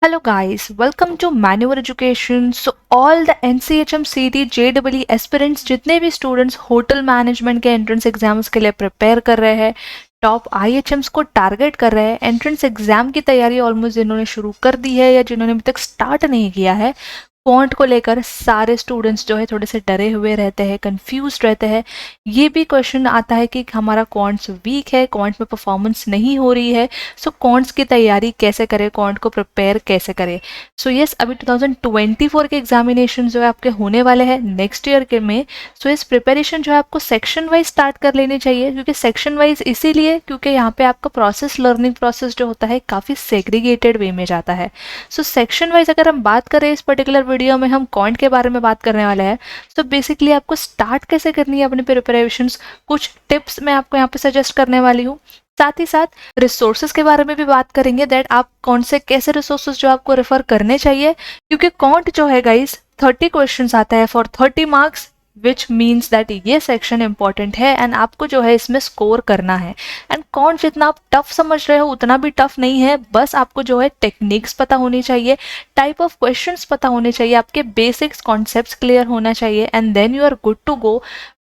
Hello guys, welcome to Maneuver Education. So all the NCHM CT JEE aspirants जितने भी students hotel management के entrance exams के लिए prepare कर रहे हैं, टॉप IHMs को टारगेट कर रहे हैं, एंट्रेंस एग्जाम की तैयारी ऑलमोस्ट जिन्होंने शुरू कर दी है या जिन्होंने अभी तक स्टार्ट नहीं किया है, क्वांट को लेकर सारे स्टूडेंट्स जो है थोड़े से डरे हुए रहते हैं, कंफ्यूज रहते हैं। ये भी क्वेश्चन आता है कि हमारा क्वांट्स वीक है, क्वांट में परफॉर्मेंस नहीं हो रही है, सो क्वांट्स की तैयारी कैसे करें, क्वांट को प्रिपेयर कैसे करें। सो यस, अभी 2024 के एग्जामिनेशन जो है आपके होने वाले हैं नेक्स्ट ईयर के में। सो इस प्रिपरेशन जो है आपको सेक्शन वाइज स्टार्ट कर लेनी चाहिए, क्योंकि सेक्शन वाइज इसीलिए क्योंकि यहाँ पे आपका प्रोसेस, लर्निंग प्रोसेस जो होता है काफ़ी सेग्रीगेटेड वे में जाता है। सो सेक्शन वाइज अगर हम बात करें, इस पर्टिकुलर वीडियो में हम क्वांट के बारे में बात करने वाले हैं। तो बेसिकली आपको स्टार्ट कैसे करनी है अपनी प्रिपरेशंस, कुछ टिप्स मैं आपको यहाँ पे सजेस्ट करने वाली हूँ। साथ ही साथ रिसोर्सेज के बारे में भी बात करेंगे, दैट आप कौन से कैसे रिसोर्सेज जो आपको रेफर करने चाहिए, क्योंकि क्वांट जो है गाइस 30 क्वेश्चंस आता है for 30 marks, which means that ये सेक्शन इंपॉर्टेंट है एंड आपको जो है इसमें स्कोर करना है। एंड कौन जितना आप टफ समझ रहे हो उतना भी टफ नहीं है, बस आपको जो है टेक्निक्स पता होनी चाहिए, टाइप ऑफ क्वेश्चंस पता होने चाहिए, आपके बेसिक्स कॉन्सेप्ट्स क्लियर होना चाहिए, and then you are good to go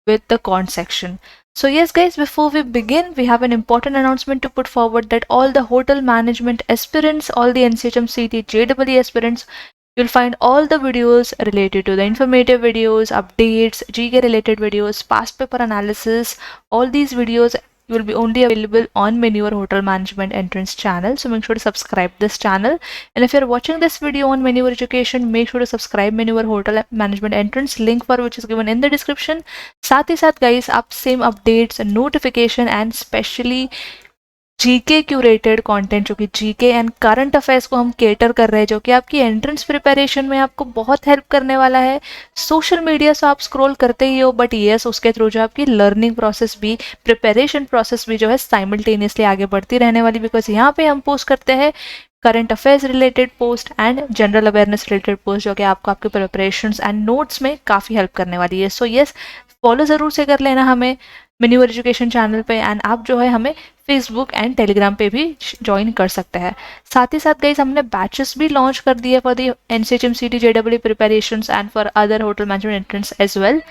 with the quant section. So yes guys, before we begin, we have an important announcement to put forward, that all the hotel management aspirants, all the NCHM CT JEE aspirants, you'll find all the videos related to the informative videos, updates, GK related videos, past paper analysis. All these videos will be only available on Maneuver Hotel Management Entrance channel. So make sure to subscribe this channel. And if you're watching this video on Maneuver Education, make sure to subscribe Maneuver Hotel Management Entrance, link for which is given in the description. साथ ही साथ guys, आप same updates, notification and specially GK curated content, जो कि GK and current affairs को हम cater कर रहे हैं, जो कि आपकी एंट्रेंस प्रिपरेशन में आपको बहुत हेल्प करने वाला है। सोशल मीडिया से आप स्क्रॉल करते ही हो, बट यस उसके थ्रू जो आपकी लर्निंग प्रोसेस भी, प्रिपरेशन प्रोसेस भी जो है साइमल्टेनियसली आगे बढ़ती रहने वाली, बिकॉज यहाँ पे हम पोस्ट करते हैं current affairs related post and general awareness related post, जो कि आपको आपके प्रिपरेशंस एंड नोट्स में काफ़ी हेल्प करने वाली है। सो यस, फॉलो ज़रूर से कर लेना हमें मैन्यूवर एजुकेशन चैनल पे, एंड आप जो है हमें फेसबुक एंड टेलीग्राम पे भी ज्वाइन कर सकते हैं। साथ ही साथ गाइस, हमने बैचेस भी लॉन्च कर दिए for the NCHM CT JEE preparations and for other hotel management entrance as well.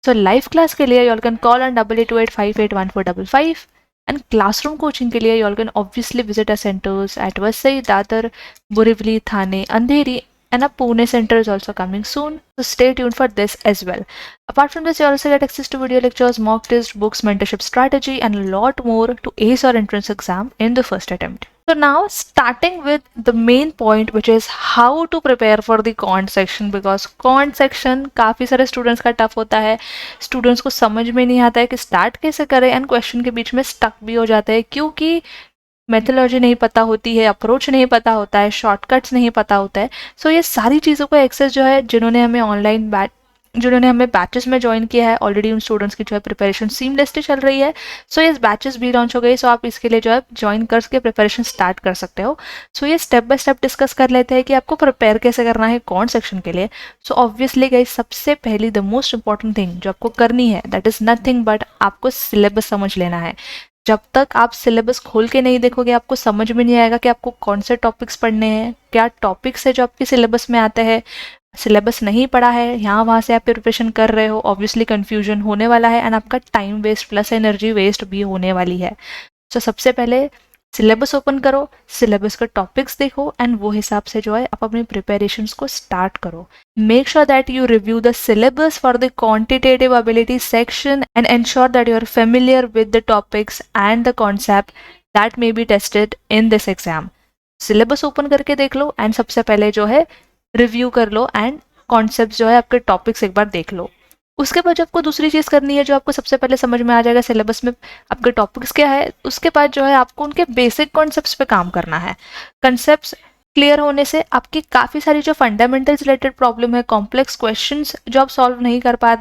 So live class के लिए you all can call on 8828581455, and classroom coaching के लिए you all can obviously visit a centres at Vasai, Dadar, Borivali, Thane, Andheri, and a Pune center is also coming soon. So stay tuned for this as well. Apart from this, you also get access to video lectures, mock tests, books, mentorship strategy, and a lot more to ace your entrance exam in the first attempt. So now starting with the main point, which is how to prepare for the quant section, because quant section काफ़ी सारे students का tough होता है, students को समझ में नहीं आता है कि स्टार्ट कैसे करें, एंड क्वेश्चन के बीच में स्टक भी हो जाता है, क्योंकि मेथोलॉजी नहीं पता होती है, अप्रोच नहीं पता होता है, शॉर्टकट्स नहीं पता होता है। सो ये सारी चीज़ों का एक्सेस जो है, जिन्होंने हमें बैचेस में ज्वाइन किया है ऑलरेडी, उन स्टूडेंट्स की जो है प्रिपरेशन सीमलेसली चल रही है। सो ये बैचेस भी लॉन्च हो गई, सो आप इसके लिए जो है ज्वाइन करके प्रिपरेशन स्टार्ट कर सकते हो। सो ये स्टेप बाय स्टेप डिस्कस कर लेते हैं कि आपको प्रिपेयर कैसे करना है कौन सेक्शन के लिए। सो ऑब्वियसली गाइस, सबसे पहली द मोस्ट इंपॉर्टेंट थिंग जो आपको करनी है, दैट इज़ नथिंग बट आपको सिलेबस समझ लेना है। जब तक आप सिलेबस खोल के नहीं देखोगे, आपको समझ में नहीं आएगा कि आपको कौन से टॉपिक्स पढ़ने हैं, क्या टॉपिक्स है जो आपके सिलेबस में आते हैं। सिलेबस नहीं पढ़ा है, यहाँ वहाँ से आप प्रिपरेशन कर रहे हो, ऑब्वियसली कन्फ्यूजन होने वाला है, एंड आपका time waste plus energy waste भी होने वाली है। तो सबसे पहले सिलेबस ओपन करो, सिलेबस का टॉपिक्स देखो, एंड वो हिसाब से जो है आप अपनी प्रिपरेशंस को स्टार्ट करो। Make sure that you review the syllabus for the quantitative ability section and ensure that you are familiar with the topics and the concept that may be tested in this exam. Syllabus open करके देख लो, and सबसे पहले जो है review कर लो, and concept जो है आपके टॉपिक्स एक बार देख लो। उसके बाद जो आपको दूसरी चीज़ करनी है, जो आपको सबसे पहले समझ में आ जाएगा सिलेबस में आपके टॉपिक्स क्या है, उसके बाद जो है आपको उनके बेसिक कॉन्सेप्ट्स पे काम करना है। कॉन्सेप्ट्स क्लियर होने से आपकी काफ़ी सारी जो फंडामेंटल्स रिलेटेड प्रॉब्लम है, कॉम्प्लेक्स क्वेश्चंस जो आप सॉल्व नहीं कर पा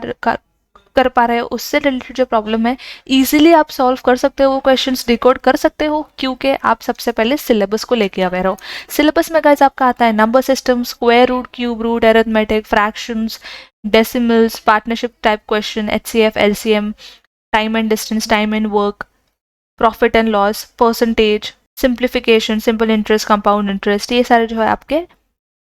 रहे हो, उससे रिलेटेड जो प्रॉब्लम है, इजीली आप सॉल्व कर सकते हो, वो क्वेश्चंस डिकोड कर सकते हो, क्योंकि आप सबसे पहले सिलेबस को लेके अवेयर हो। सिलेबस में गाइस आपका आता है number system, square root, cube root, arithmetic, fractions, decimals, partnership type question, HCF, LCM, time and distance, time and work, profit and loss, percentage, simplification, simple interest, compound interest, ये सारे जो है आपके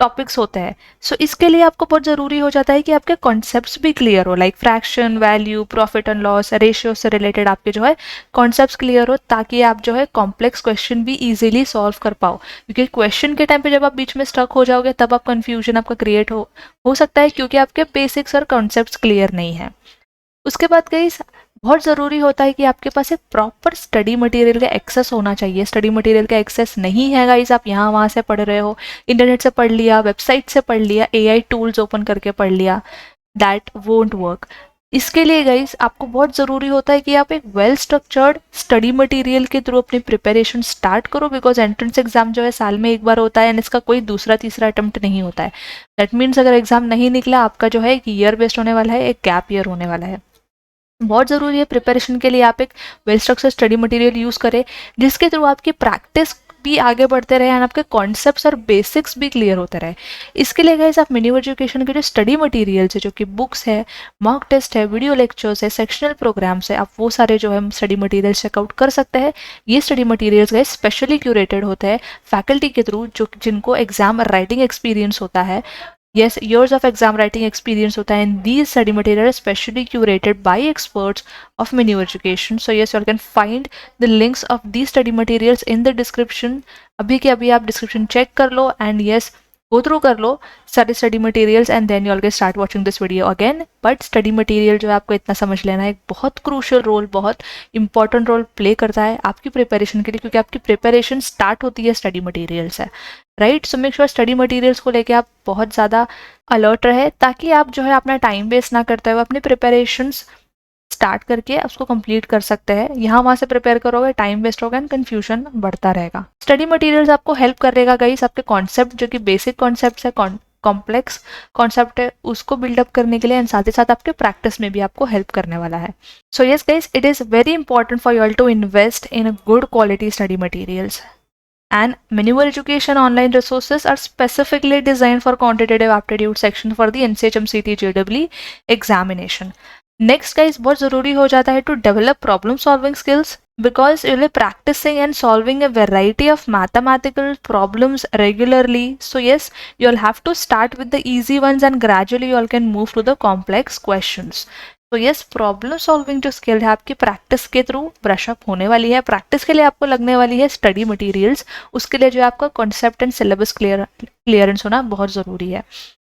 topics होते हैं। सो इसके लिए आपको बहुत ज़रूरी हो जाता है कि आपके कॉन्सेप्ट्स भी क्लियर हो, like fraction, value, profit and loss, ratio से रिलेटेड आपके जो है कॉन्सेप्ट्स क्लियर हो, ताकि आप जो है कॉम्प्लेक्स क्वेश्चन भी इजीली सॉल्व कर पाओ। क्योंकि क्वेश्चन के टाइम पे जब आप बीच में स्टक हो जाओगे तब आप कन्फ्यूजन आपका क्रिएट हो सकता है, क्योंकि आपके बेसिक्स और कॉन्सेप्ट्स क्लियर नहीं है। उसके बाद कई बहुत ज़रूरी होता है कि आपके पास एक प्रॉपर स्टडी मटेरियल का एक्सेस होना चाहिए। स्टडी मटेरियल का एक्सेस नहीं है गाइस, आप यहाँ वहाँ से पढ़ रहे हो, इंटरनेट से पढ़ लिया, वेबसाइट से पढ़ लिया, एआई टूल्स ओपन करके पढ़ लिया, दैट वोंट वर्क। इसके लिए गाइस आपको बहुत ज़रूरी होता है कि आप एक वेल स्ट्रक्चर्ड स्टडी मटेरियल के थ्रू अपनी प्रिपरेशन स्टार्ट करो, बिकॉज एंट्रेंस एग्जाम जो है साल में एक बार होता है एंड इसका कोई दूसरा तीसरा अटेम्प्ट नहीं होता है। दैट मीन्स अगर एग्जाम नहीं निकला, आपका जो है एक ईयर वेस्ट होने वाला है, एक गैप ईयर होने वाला है। बहुत ज़रूरी है प्रिपरेशन के लिए आप एक well structured study material use करें, जिसके थ्रू आपकी प्रैक्टिस भी आगे बढ़ते रहे एंड आपके कॉन्सेप्ट्स और बेसिक्स भी क्लियर होते रहे। इसके लिए गाइस आप मिनी एजुकेशन के जो स्टडी मटेरियल्स है, जो कि बुक्स है, मॉक टेस्ट है, वीडियो लेक्चर्स है, सेक्शनल प्रोग्राम्स है, आप वो सारे जो है स्टडी मटेरियल्स चेकआउट कर सकते हैं। ये study materials guys specially curated होते हैं फैकल्टी के थ्रू, जो जिनको एग्जाम राइटिंग एक्सपीरियंस होता है, yes, years of exam writing experience hota hai, and these study material are specially curated by experts of Menu Education. So yes, you all can find the links of these study materials in the description. अभी के अभी आप description check कर लो and yes go through कर लो सारे study materials and then you all can start watching this video again. But study material जो है आपको इतना समझ लेना है, एक बहुत क्रूशियल रोल, बहुत इंपॉर्टेंट रोल प्ले करता है आपकी प्रिपरेशन के लिए, क्योंकि आपकी प्रिपरेशन स्टार्ट होती है स्टडी मटेरियल से, right. So make sure study materials को लेके आप बहुत ज़्यादा अलर्ट रहे, ताकि आप जो है अपना टाइम वेस्ट ना करते हुए अपनी प्रिपरेशंस स्टार्ट करके उसको कंप्लीट कर सकते हैं। यहाँ वहाँ से प्रिपेयर करोगे, टाइम वेस्ट होगा एंड कन्फ्यूजन बढ़ता रहेगा। स्टडी मटेरियल्स आपको हेल्प करेगा गाइस आपके कॉन्सेप्ट, जो कि बेसिक कॉन्सेप्ट है, कॉम्प्लेक्स कॉन्सेप्ट है, उसको बिल्डअप करने के लिए एंड साथ ही साथ आपके प्रैक्टिस में भी आपको हेल्प करने वाला है। So yes guys, it is very important for you all to invest in good quality study materials. And Menu Education online resources are specifically designed for quantitative aptitude section for the NCHMCT JEE examination. Next guys, बहुत ज़रूरी हो जाता है to develop problem solving skills, because you'll be practicing and solving a variety of mathematical problems regularly. So yes, you'll have to start with the easy ones and gradually you all can move to the complex questions. तो yes, problem solving जो skill है आपकी practice के through brush-up होने वाली है। Practice के लिए आपको लगने वाली है स्टडी मटेरियल्स, उसके लिए जो है आपका कॉन्सेप्ट एंड सिलेबस क्लियरेंस होना बहुत ज़रूरी है।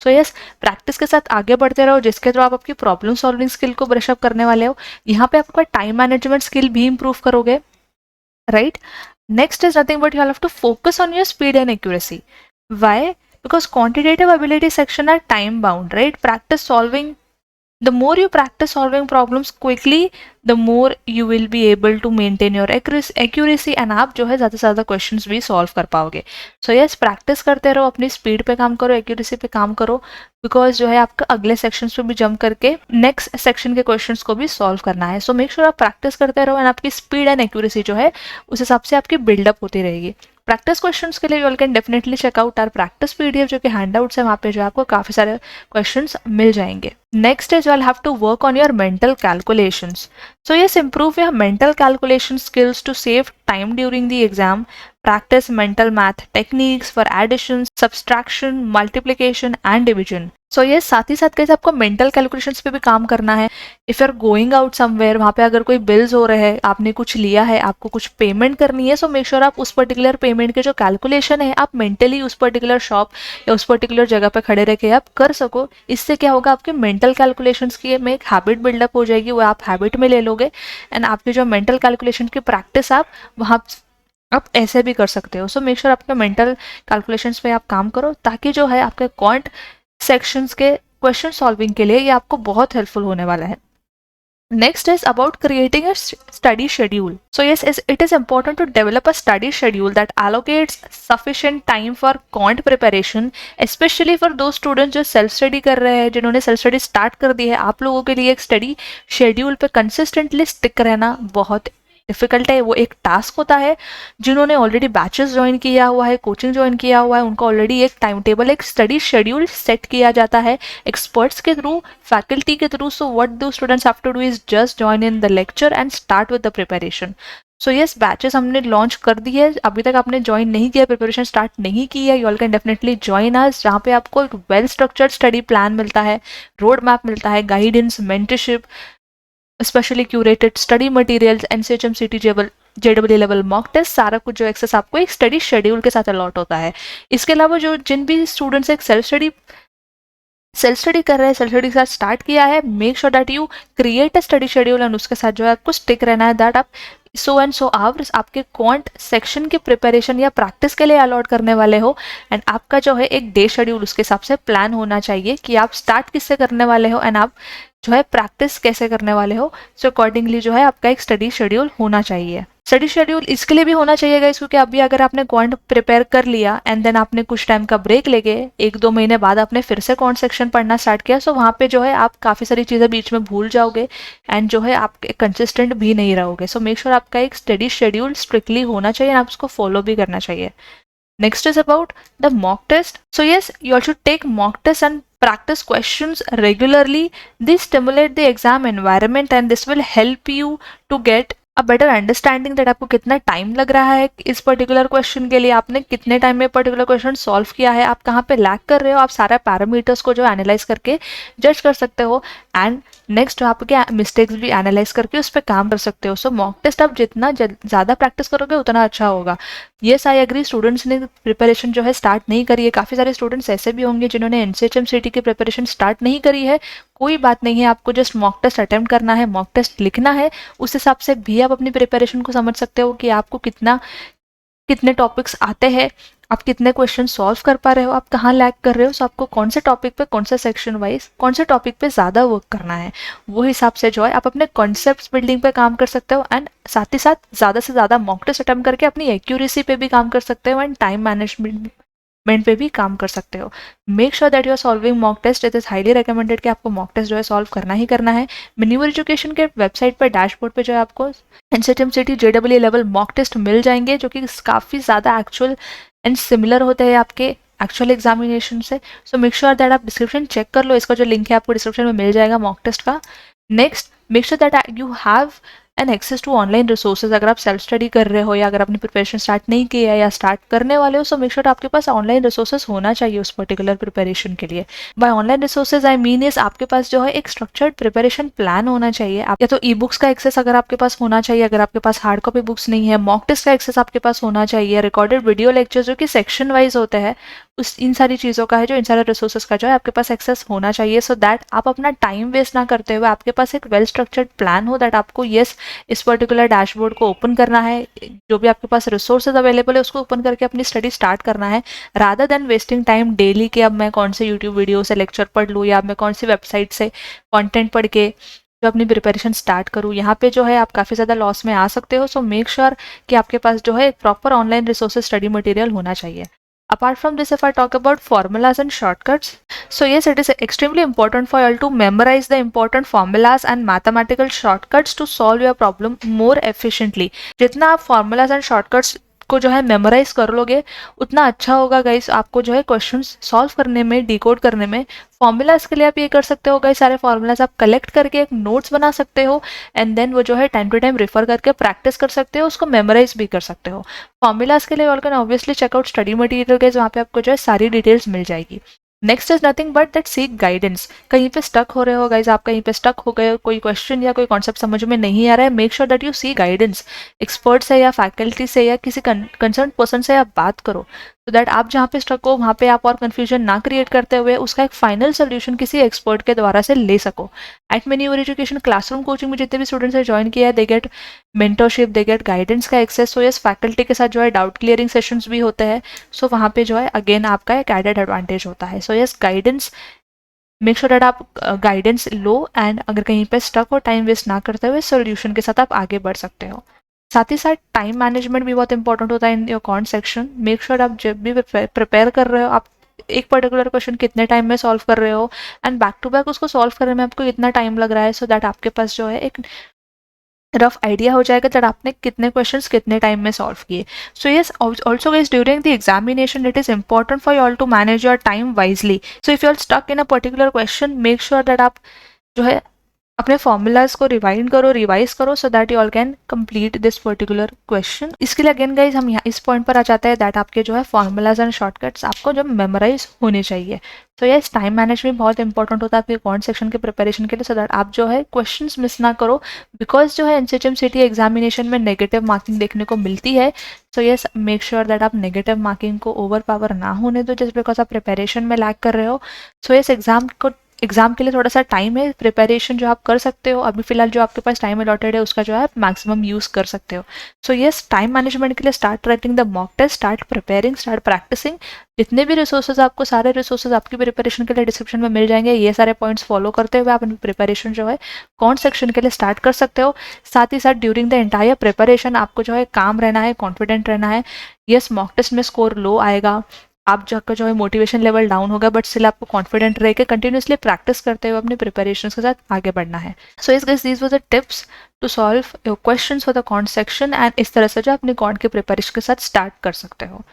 सो यस, प्रैक्टिस के साथ आगे बढ़ते रहो, जिसके थ्रू आप आपकी प्रॉब्लम सॉल्विंग स्किल को ब्रशअप करने वाले हो। यहाँ पे आपका टाइम मैनेजमेंट स्किल भी इंप्रूव करोगे, right. Next is nothing but you have to focus on your speed and accuracy. Why? Because quantitative ability section are time bound, right. Practice solving, the more you practice solving problems quickly, the more you will be able to maintain your accuracy and आप जो है ज़्यादा से ज़्यादा questions भी solve कर पाओगे. So yes, practice करते रहो, अपनी speed पे काम करो, accuracy पे काम करो, because जो है आपका अगले sections पे भी jump करके next section के questions को भी solve करना है. So make sure आप practice करते रहो and आपकी speed and accuracy जो है उस हिसाब से आपकी build-up होती रहेगी. प्रैक्टिस क्वेश्चंस के लिए you all can definitely check out our practice PDF, जो कि हैंडआउट्स है, वहाँ पे जो आपको काफ़ी सारे क्वेश्चंस मिल जाएंगे. Next is you all have to work on your mental calculations. So yes, improve your mental calculation skills to save time during the exam. Practice mental math techniques for addition, subtraction, multiplication and division. So yes, साथ ही साथ कैसे आपको mental calculations पे भी काम करना है. If you're going out somewhere, वहाँ पे अगर कोई bills हो रहे हैं, आपने कुछ लिया है, आपको कुछ पेमेंट करनी है, so make sure आप उस पर्टिकुलर पेमेंट के जो कैलकुलेशन है आप मेंटली उस पर्टिकुलर शॉप या उस पर्टिकुलर जगह पे खड़े रह के आप कर सको. इससे क्या होगा, आपके मेंटल कैलकुलेशंस की में एक हैबिट बिल्डअप हो जाएगी, वो आप हैबिट में ले लोगे एंड आपके जो मेंटल कैलकुलेशन की प्रैक्टिस आप वहाँ आप ऐसे भी कर सकते हो. सो मेक श्योर आपके मेंटल कैलकुलेशंस पे आप काम करो, ताकि जो है आपके क्वांट सेक्शंस के क्वेश्चन सॉल्विंग के लिए ये आपको बहुत हेल्पफुल होने वाला है. Next is about creating a study schedule. So yes, it is important to develop a study schedule that allocates sufficient time for quant preparation, especially for those students जो self study कर रहे हैं, जिन्होंने self study start कर दी है. आप लोगों के लिए एक study schedule पे consistently stick रहना बहुत डिफिकल्ट है. वो एक टास्क होता है. जिन्होंने ऑलरेडी बैचेस ज्वाइन किया हुआ है, कोचिंग ज्वाइन किया हुआ है, उनको ऑलरेडी एक टाइम टेबल, एक स्टडी शेड्यूल सेट किया जाता है एक्सपर्ट्स के थ्रू, फैकल्टी के through. So what do students have to do is just join in the lecture and start with the preparation. So yes, batches हमने launch कर दी है, अभी तक आपने ज्वाइन नहीं किया, प्रिपरेशन स्टार्ट नहीं की है, you all can definitely join us, जहाँ पे आपको एक वेल स्ट्रक्चर्ड स्टडी प्लान मिलता है, रोड मैप मिलता है, guidance, mentorship, specially curated study materials, NCHM सीटी जेडब्ल्यू लेवल मॉक टेस्ट, सारा कुछ जो एक्सेस आपको एक स्टडी शेड्यूल के साथ अलॉट होता है। इसके अलावा जो जिन भी स्टूडेंट्स एक सेल्फ स्टडी कर रहे हैं, सेल्फ स्टडी के साथ स्टार्ट किया है, make sure that you create a study schedule and उसके साथ जो है आपको स्टिक रहना है, दैट आप सो एंड सो आवर्स आपके क्वांट सेक्शन की प्रिपरेशन या प्रैक्टिस के लिए अलॉट करने वाले हो, एंड आपका जो है एक डे शेड्यूल उसके हिसाब से प्लान होना चाहिए कि आप स्टार्ट किससे करने वाले हो एंड आप जो है प्रैक्टिस कैसे करने वाले हो। सो अकॉर्डिंगली जो है आपका एक स्टडी शेड्यूल होना चाहिए। स्टडी शेड्यूल इसके लिए भी होना चाहिए गाइस, क्योंकि अभी अगर आपने क्वांट प्रिपेयर कर लिया एंड देन आपने कुछ टाइम का ब्रेक लेके 1-2 महीने बाद आपने फिर से क्वांट सेक्शन पढ़ना स्टार्ट किया, सो वहाँ पे जो है आप काफ़ी सारी चीज़ें बीच में भूल जाओगे एंड जो है आप कंसिस्टेंट भी नहीं रहोगे। सो मेक श्योर आपका एक स्टडी शेड्यूल स्ट्रिक्टली होना चाहिए, आप उसको फॉलो भी करना चाहिए। Next is about the mock test. So yes, you all should take mock tests and practice questions regularly. These stimulate the exam environment and this will help you to get a better understanding that आपको कितना time लग रहा है इस particular question के लिए, आपने कितने टाइम में पर्टिकुलर क्वेश्चन सॉल्व किया है, आप कहाँ पे लैग कर रहे हो, आप सारा पैरामीटर्स को जो एनालाइज करके जज कर सकते हो, एंड नेक्स्ट आपके मिस्टेक्स भी एनालाइज करके उस पर काम कर सकते हो। सो मॉक टेस्ट आप जितना ज़्यादा प्रैक्टिस करोगे उतना अच्छा होगा। येस आई एग्री, स्टूडेंट्स ने प्रिपरेशन जो है स्टार्ट नहीं करी है, काफ़ी सारे स्टूडेंट्स ऐसे भी होंगे जिन्होंने एनसीएचएम सीटी की प्रिपरेशन स्टार्ट नहीं करी है, कोई बात नहीं है, आपको जस्ट मॉक टेस्ट अटेम्प्ट करना है, मॉक टेस्ट लिखना है, उस हिसाब से भी आप अपनी प्रिपरेशन को समझ सकते हो कि आपको कितने टॉपिक्स आते हैं, आप कितने क्वेश्चन सॉल्व कर पा रहे हो, आप कहाँ लैग कर रहे हो, सो आपको कौन से टॉपिक पे, कौन से सेक्शन वाइज, कौन से टॉपिक पे ज़्यादा वर्क करना है, वो हिसाब से जो है आप अपने कॉन्सेप्ट बिल्डिंग पे काम कर सकते हो, एंड साथ ही साथ ज़्यादा से ज़्यादा मॉक टेस्ट अटेम्प्ट करके अपनी एक्यूरेसी पे भी काम कर सकते हो एंड टाइम मैनेजमेंट पे भी काम कर सकते हो। Make sure that you are solving mock test, it is highly recommended कि आपको मॉक टेस्ट जो है सॉल्व करना ही करना है। मिन्यूअर एजुकेशन के वेबसाइट पर डैशबोर्ड पे जो है आपको एनसीएचएम सीटी जेडब्ल्यू लेवल मॉक टेस्ट मिल जाएंगे, जो कि काफ़ी ज़्यादा एक्चुअल एंड सिमिलर होते हैं आपके एक्चुअल एग्जामिनेशन से। सो मेक श्योर दैट आप डिस्क्रिप्शन चेक कर लो, इसका जो लिंक है आपको डिस्क्रिप्शन में मिल जाएगा मॉक टेस्ट का। Next, make sure that you have and access to online resources. अगर आप सेल्फ स्टडी कर रहे हो या अगर आपने प्रिपरेशन स्टार्ट नहीं किया है या स्टार्ट करने वाले हो, सो मेक श्योर आपके पास ऑनलाइन रिसोर्सेज होना चाहिए उस पर्टिकुलर प्रिपरेशन के लिए। By online resources I mean is आपके पास जो है एक स्ट्रक्चर्ड प्रिपरेशन प्लान होना चाहिए, या तो ई बुक्स का एक्सेस अगर आपके पास होना चाहिए, अगर आपके पास हार्ड कॉपी बुक्स नहीं है, मॉक टेस्ट का एक्सेस आपके पास होना चाहिए, रिकॉर्डेड वीडियो लेक्चर जो कि सेक्शन वाइज होते हैं, उस इन सारी चीज़ों का है जो इन सारे रिसोर्सेज का जो है आपके पास एक्सेस होना चाहिए, सो दैट आप अपना टाइम वेस्ट ना करते हुए आपके पास एक वेल स्ट्रक्चर्ड प्लान हो, दैट आपको यस इस पर्टिकुलर डैशबोर्ड को ओपन करना है, जो भी आपके पास रिसोर्सेज अवेलेबल है उसको ओपन करके अपनी स्टडी स्टार्ट करना है, rather than wasting time daily कि अब मैं कौन से यूट्यूब वीडियो से लेक्चर पढ़ लूँ या मैं कौन सी वेबसाइट से कंटेंट पढ़ के जो अपनी प्रिपरेशन स्टार्ट करूँ। यहाँ पे जो है आप काफ़ी ज़्यादा लॉस में आ सकते हो, सो मेक श्योर कि आपके पास जो है एक proper online resources study material होना चाहिए। Apart from this, if I talk about formulas and shortcuts, so yes, it is extremely important for you all to memorize the important formulas and mathematical shortcuts to solve your problem more efficiently. जितना आप formulas and shortcuts को जो है memorise कर लोगे उतना अच्छा होगा गाइस, आपको जो है क्वेश्चंस सॉल्व करने में, डिकोड करने में। फॉर्मूलाज के लिए आप ये कर सकते हो गाइस, सारे फॉर्मूलाज आप कलेक्ट करके एक नोट्स बना सकते हो एंड देन वो जो है टाइम टू टाइम रेफर करके प्रैक्टिस कर सकते हो, उसको मेमोराइज भी कर सकते हो। फॉर्मूलाज के लिए all can obviously check out study material guys, वहाँ पे आपको जो है सारी डिटेल्स मिल जाएगी। Next is nothing but that seek guidance. कहीं पे स्टक हो रहे हो गाइज, आप कहीं पे स्टक हो गए, कोई क्वेश्चन या कोई कॉन्सेप्ट समझ में नहीं आ रहा है, make sure that you see guidance, expert से या फैकल्टी से या किसी कंसर्न पर्सन से आप बात करो, तो दैट आप जहाँ पे स्टक हो वहाँ पे आप और कन्फ्यूजन ना क्रिएट करते हुए उसका एक फाइनल सोल्यूशन किसी एक्सपर्ट के द्वारा से ले सको। एट मिन्यूअर एजुकेशन क्लासरूम कोचिंग में जितने भी स्टूडेंट्स ने ज्वाइन किया है, they get mentorship, they get guidance का एक्सेस। सो यस, फैकल्टी के साथ जो है डाउट क्लियरिंग सेशंस भी होते हैं, सो वहाँ पे जो है अगेन आपका एक एडेड एडवांटेज होता है। So yes, guidance, make sure that आप गाइडेंस लो एंड अगर कहीं पे स्टक हो, टाइम वेस्ट ना करते हुए सोल्यूशन के साथ आप आगे बढ़ सकते हो। साथ ही साथ टाइम मैनेजमेंट भी बहुत इंपॉर्टेंट होता है in your can't section. Make sure आप जब भी प्रिपेयर कर रहे हो, आप एक पर्टिकुलर क्वेश्चन कितने टाइम में सॉल्व कर रहे हो एंड बैक टू बैक उसको सॉल्व करने में आपको कितना टाइम लग रहा है, सो दैट आपके पास जो है एक रफ आइडिया हो जाएगा दैट आपने कितने क्वेश्चंस कितने टाइम में सॉल्व किए। So yes, also guys during the examination it is important for you all to manage your time wisely. So if you are stuck in a particular question, make sure that आप जो है अपने formulas को revise करो so that you all can complete this particular question. इसके लिए again guys हम यहाँ इस पॉइंट पर आ जाते हैं दैट आपके जो है फॉर्मूलाज एंड शॉर्टकट्स आपको जब मेमोराइज होने चाहिए। सो यस, टाइम मैनेजमेंट बहुत इंपॉर्टेंट होता है आपके कॉन्ट सेक्शन के प्रिपरेशन के लिए, सो दैट आप जो है क्वेश्चंस मिस ना करो, बिकॉज जो है NCHM-CT एग्जामिनेशन में नेगेटिव मार्किंग देखने को मिलती है। So yes, make sure that आप नेगेटिव मार्किंग को ओवर पावर ना होने दो जस्ट बिकॉज आप प्रिपरेशन में लैग कर रहे हो। सो यस, एग्जाम के लिए थोड़ा सा टाइम है, प्रिपरेशन जो आप कर सकते हो अभी फिलहाल जो आपके पास टाइम अलॉटेड है उसका जो है मैक्सिमम यूज़ कर सकते हो। सो यस, टाइम मैनेजमेंट के लिए start writing the mock test, start preparing, start practicing. जितने भी रिसोर्सेज आपको, सारे रिसोर्सेज आपकी प्रिपरेशन के लिए डिस्क्रिप्शन में मिल जाएंगे। ये सारे पॉइंट्स फॉलो करते हुए आप अपनी प्रिपरेशन जो है कौन सेक्शन के लिए स्टार्ट कर सकते हो। साथ ही साथ ड्यूरिंग द एंटायर प्रिपरेशन आपको जो है काम रहना है, कॉन्फिडेंट रहना है। यस, मॉक टेस्ट में स्कोर लो आएगा, आप जाकर जो है मोटिवेशन लेवल डाउन होगा, बट स्टिल आपको कॉन्फिडेंट रह के कंटिन्यूसली प्रैक्टिस करते हुए अपने प्रिपरेशन के साथ आगे बढ़ना है। So yes guys, these were the tips to solve your questions for the quant section, and इस तरह से जो अपने कॉन्ट के प्रिपरेशन के साथ स्टार्ट कर सकते हो।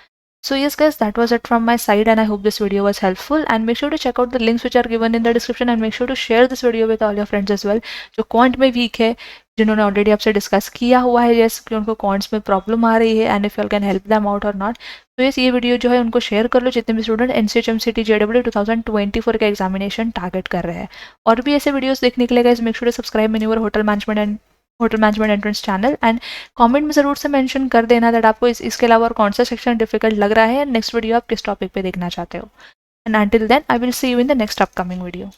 So yes guys, that was it from my side, and I hope this video was helpful, and make sure to check out the links which are given in the description, and make sure to share this video with all your friends as well जो quant में week है, जिन्होंने already आपसे discuss किया हुआ है जैसे कि उनको क्वांट्स में प्रॉब्लम आ रही है, and if you can help them out और नॉट। तो ये वीडियो जो है उनको शेयर कर लो जितने भी स्टूडेंट NCHM-CT JEE 2024 का एग्जामिनेशन टारगेट कर रहे हैं। और भी ऐसे वीडियोस देखने के लिए guys, make sure to subscribe Menu your hotel management entrance channel, and comment में ज़रूर से मेंशन कर देना दैट आपको इसके अलावा और कौन सा सेक्शन डिफिकल्ट लग रहा है, नेक्स्ट वीडियो आप किस टॉपिक पे देखना चाहते हो। And until then I will see you in the next upcoming video.